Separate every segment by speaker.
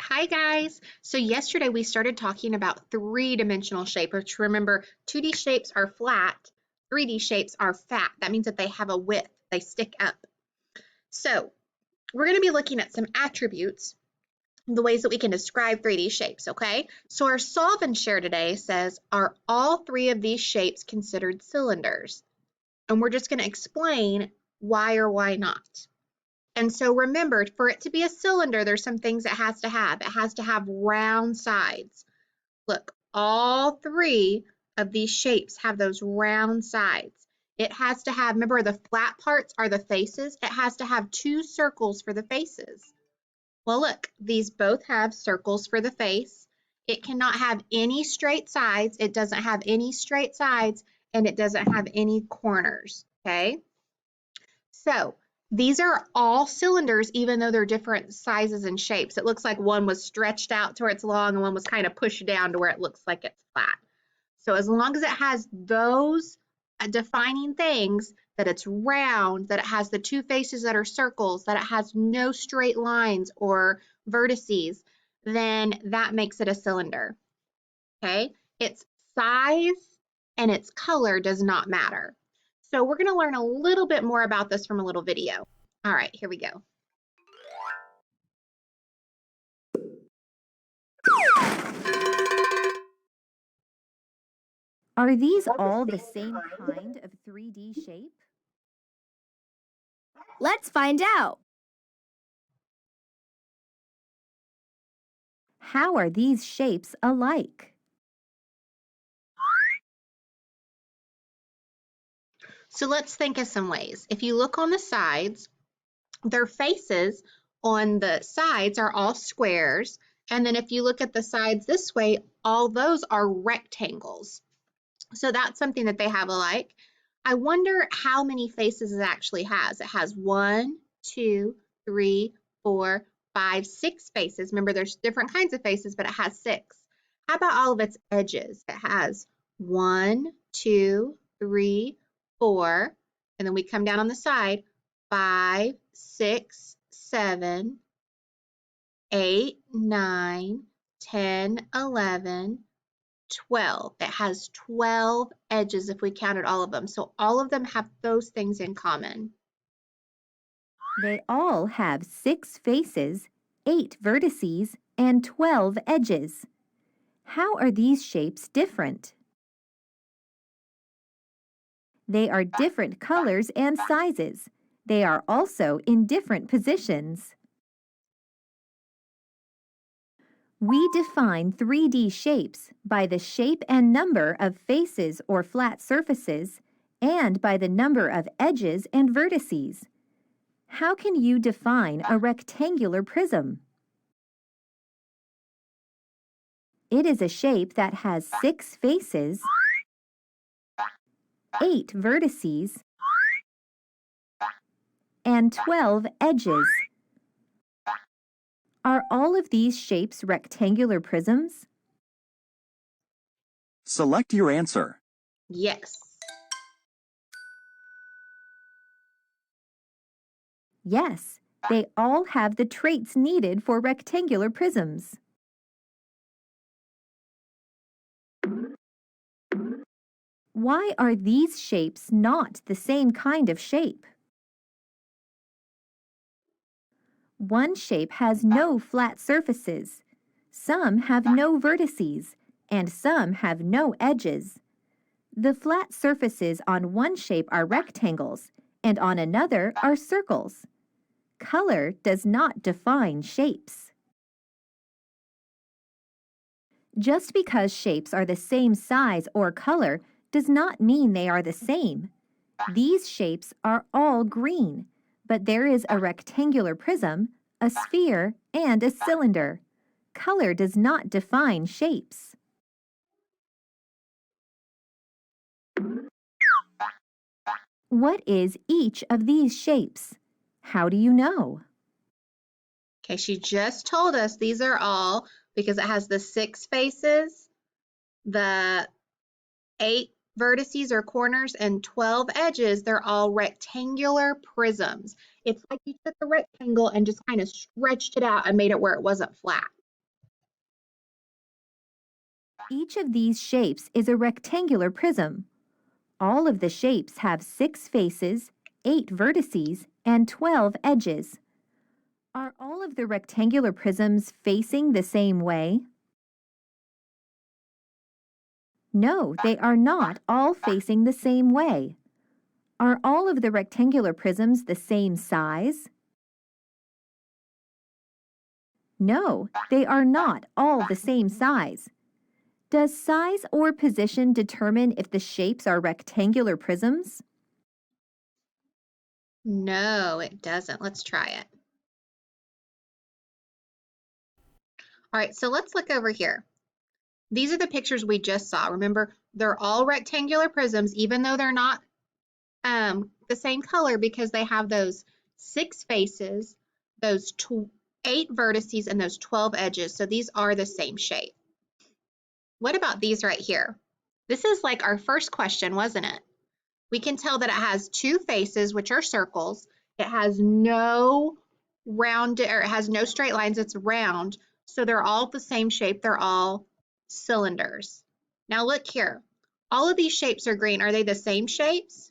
Speaker 1: Hi guys! So yesterday we started talking about three-dimensional shape, which remember 2D shapes are flat, 3D shapes are fat. That means that they have a width, they stick up. So we're going to be looking at some attributes, the ways that we can describe 3D shapes, okay? So our solve and share today says, are all three of these shapes considered cylinders? And we're just going to explain why or why not. And so remember, for it to be a cylinder, there's some things it has to have. It has to have round sides. Look, all three of these shapes have those round sides. It has to have, remember the flat parts are the faces. It has to have two circles for the faces. Well, look, these both have circles for the face. It cannot have any straight sides. It doesn't have any straight sides, and it doesn't have any corners, okay? So these are all cylinders, even though they're different sizes and shapes. It looks like one was stretched out to where it's long and one was kind of pushed down to where it looks like it's flat. So as long as it has those defining things, that it's round, that it has the two faces that are circles, that it has no straight lines or vertices, then that makes it a cylinder, okay? Its size and its color does not matter. So we're going to learn a little bit more about this from a little video. All right, here we go.
Speaker 2: Are these all the same kind of 3D shape?
Speaker 3: Let's find out.
Speaker 2: How are these shapes alike?
Speaker 1: So let's think of some ways. If you look on the sides, their faces on the sides are all squares. And then if you look at the sides this way, all those are rectangles. So that's something that they have alike. I wonder how many faces it actually has. It has 1, 2, 3, 4, 5, 6 faces. Remember, there's different kinds of faces, but it has 6. How about all of its edges? It has 1, 2, 3, 4, and then we come down on the side, 5, 6, 7, 8, 9, 10, 11, 12. It has 12 edges if we counted all of them. So all of them have those things in common.
Speaker 2: They all have 6 faces, 8 vertices, and 12 edges. How are these shapes different? They are different colors and sizes. They are also in different positions. We define 3D shapes by the shape and number of faces or flat surfaces and by the number of edges and vertices. How can you define a rectangular prism? It is a shape that has 6 faces, 8 vertices, and 12 edges. Are all of these shapes rectangular prisms?
Speaker 4: Select your answer.
Speaker 1: Yes.
Speaker 2: Yes, they all have the traits needed for rectangular prisms. Why are these shapes not the same kind of shape? One shape has no flat surfaces, some have no vertices, and some have no edges. The flat surfaces on one shape are rectangles, and on another are circles. Color does not define shapes. Just because shapes are the same size or color does not mean they are the same. These shapes are all green, but there is a rectangular prism, a sphere, and a cylinder. Color does not define shapes. What is each of these shapes? How do you know?
Speaker 1: Okay, she just told us these are all, because it has the 6 faces, the 8 vertices or corners, and 12 edges. They're all rectangular prisms. It's like you took a rectangle and just kind of stretched it out and made it where it wasn't flat.
Speaker 2: Each of these shapes is a rectangular prism. All of the shapes have 6 faces, 8 vertices, and 12 edges. Are all of the rectangular prisms facing the same way? No, they are not all facing the same way. Are all of the rectangular prisms the same size? No, they are not all the same size. Does size or position determine if the shapes are rectangular prisms?
Speaker 1: No, it doesn't. Let's try it. All right, so let's look over here. These are the pictures we just saw. Remember, they're all rectangular prisms, even though they're not the same color because they have those 6 faces, those 8 vertices, and those 12 edges. So these are the same shape. What about these right here? This is like our first question, wasn't it? We can tell that it has 2 faces, which are circles. It has no it has no straight lines. It's round. So they're all the same shape. They're all cylinders. Now look here. All of these shapes are green. Are they the same shapes?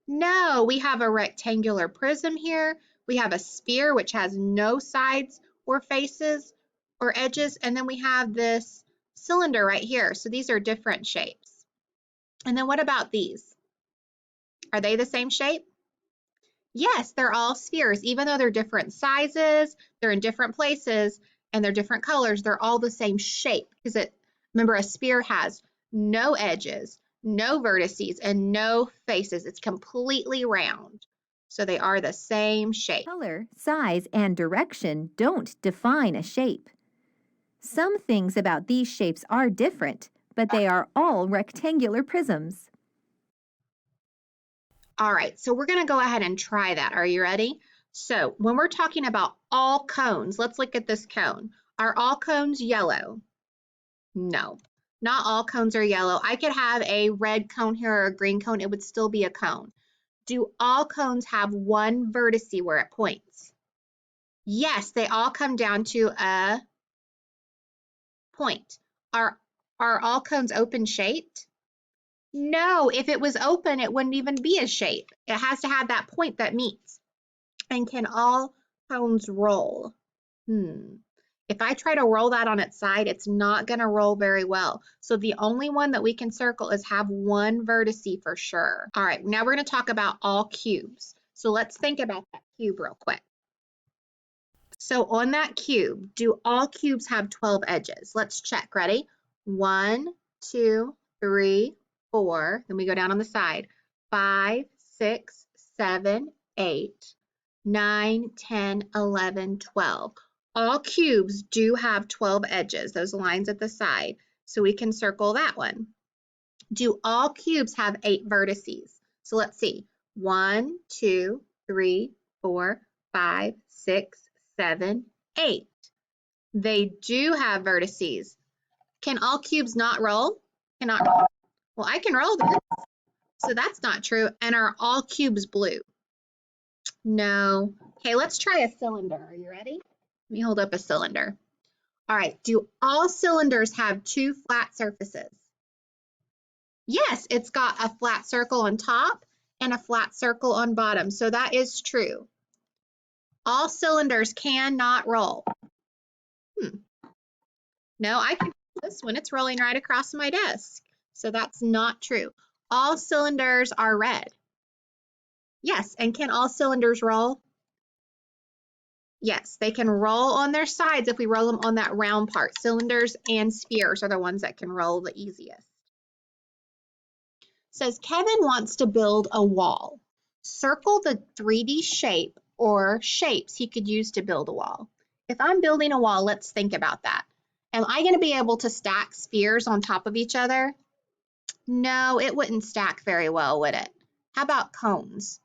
Speaker 1: No, we have a rectangular prism here. We have a sphere, which has no sides or faces or edges. And then we have this cylinder right here. So these are different shapes. And then what about these? Are they the same shape? Yes, they're all spheres. Even though they're different sizes, they're in different places, and they're different colors, they're all the same shape. Because remember, a sphere has no edges, no vertices, and no faces. It's completely round. So they are the same shape.
Speaker 2: Color, size, and direction don't define a shape. Some things about these shapes are different, but they are all rectangular prisms.
Speaker 1: All right, so we're going to go ahead and try that. Are you ready? So when we're talking about all cones, let's look at this cone. Are all cones yellow? No, not all cones are yellow. I could have a red cone here or a green cone. It would still be a cone. Do all cones have one vertice where it points? Yes, they all come down to a point. Are all cones open shaped? No, if it was open, it wouldn't even be a shape. It has to have that point that meets. And can all cones roll? If I try to roll that on its side, it's not going to roll very well. So the only one that we can circle is have one vertice for sure. All right, now we're going to talk about all cubes. So let's think about that cube real quick. So on that cube, do all cubes have 12 edges? Let's check. Ready? 1, 2, 3, 4. Then we go down on the side. 5, 6, 7, 8, 9, 10, 11, 12. All cubes do have 12 edges, those lines at the side. So we can circle that one. Do all cubes have 8 vertices? So let's see. 1, 2, 3, 4, 5, 6, 7, 8. They do have vertices. Can all cubes not roll? Cannot roll. Well, I can roll this. So that's not true. And are all cubes blue? No. Okay, let's try a cylinder. Are you ready? Let me hold up a cylinder. All right, do all cylinders have 2 flat surfaces? Yes, it's got a flat circle on top and a flat circle on bottom, so that is true. All cylinders cannot roll. No, I can roll this one. It's rolling right across my desk, so that's not true. All cylinders are red. Yes, and can all cylinders roll? Yes, they can roll on their sides if we roll them on that round part. Cylinders and spheres are the ones that can roll the easiest. Says Kevin wants to build a wall. Circle the 3D shape or shapes he could use to build a wall. If I'm building a wall, let's think about that. Am I going to be able to stack spheres on top of each other? No, it wouldn't stack very well, would it? How about cones?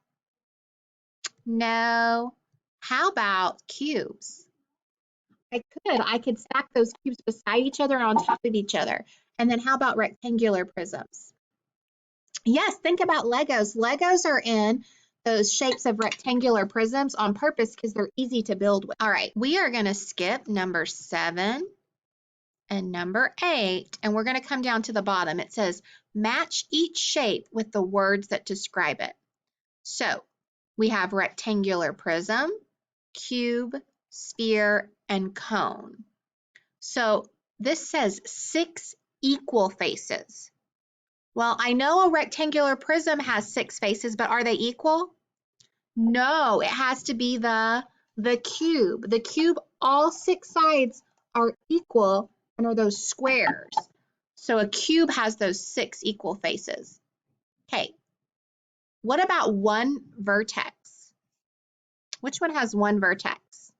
Speaker 1: No. How about cubes? I could stack those cubes beside each other and on top of each other. And then how about rectangular prisms? Yes, think about Legos. Legos are in those shapes of rectangular prisms on purpose because they're easy to build with. All right, we are going to skip number 7 And number 8, and we're going to come down to the bottom. It says, match each shape with the words that describe it. So we have rectangular prism, cube, sphere, and cone. So this says 6 equal faces. Well, I know a rectangular prism has 6 faces, but are they equal? No, it has to be the cube. The cube, all 6 sides are equal and are those squares. So a cube has those 6 equal faces. Okay, what about one vertex? Which one has one vertex?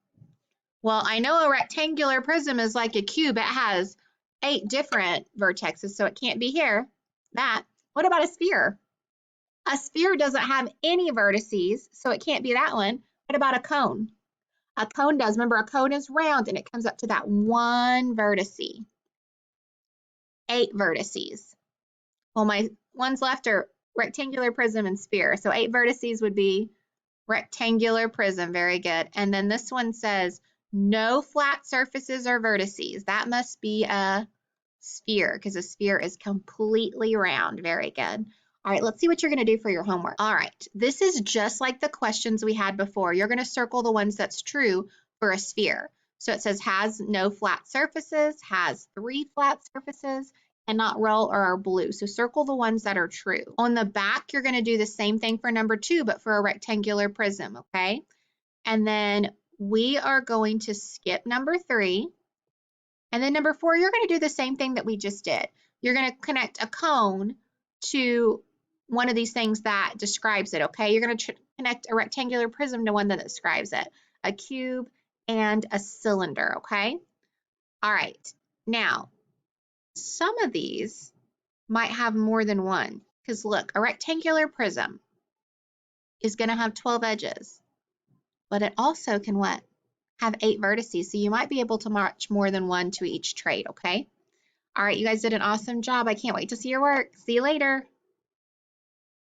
Speaker 1: Well, I know a rectangular prism is like a cube. It has 8 different vertexes, so it can't be here. That. What about a sphere? A sphere doesn't have any vertices, so it can't be that one. What about a cone? A cone does. Remember, a cone is round and it comes up to that one vertice. 8 vertices. Well, my ones left are rectangular prism and sphere. So 8 vertices would be rectangular prism. Very good. And then this one says no flat surfaces or vertices. That must be a sphere because a sphere is completely round. Very good. All right, let's see what you're going to do for your homework. All right, this is just like the questions we had before. You're going to circle the ones that's true for a sphere. So it says has no flat surfaces, has 3 flat surfaces, cannot roll, or are blue. So circle the ones that are true. On the back, you're going to do the same thing for number 2, but for a rectangular prism, okay? And then we are going to skip number 3. And then number 4, you're going to do the same thing that we just did. You're going to connect a cone to one of these things that describes it, okay? You're going to connect a rectangular prism to one that describes it, a cube and a cylinder, okay? All right. Now, some of these might have more than one because look, a rectangular prism is going to have 12 edges, but it also can what? Have 8 vertices, so you might be able to match more than one to each trait, okay? All right, you guys did an awesome job. I can't wait to see your work. See you later.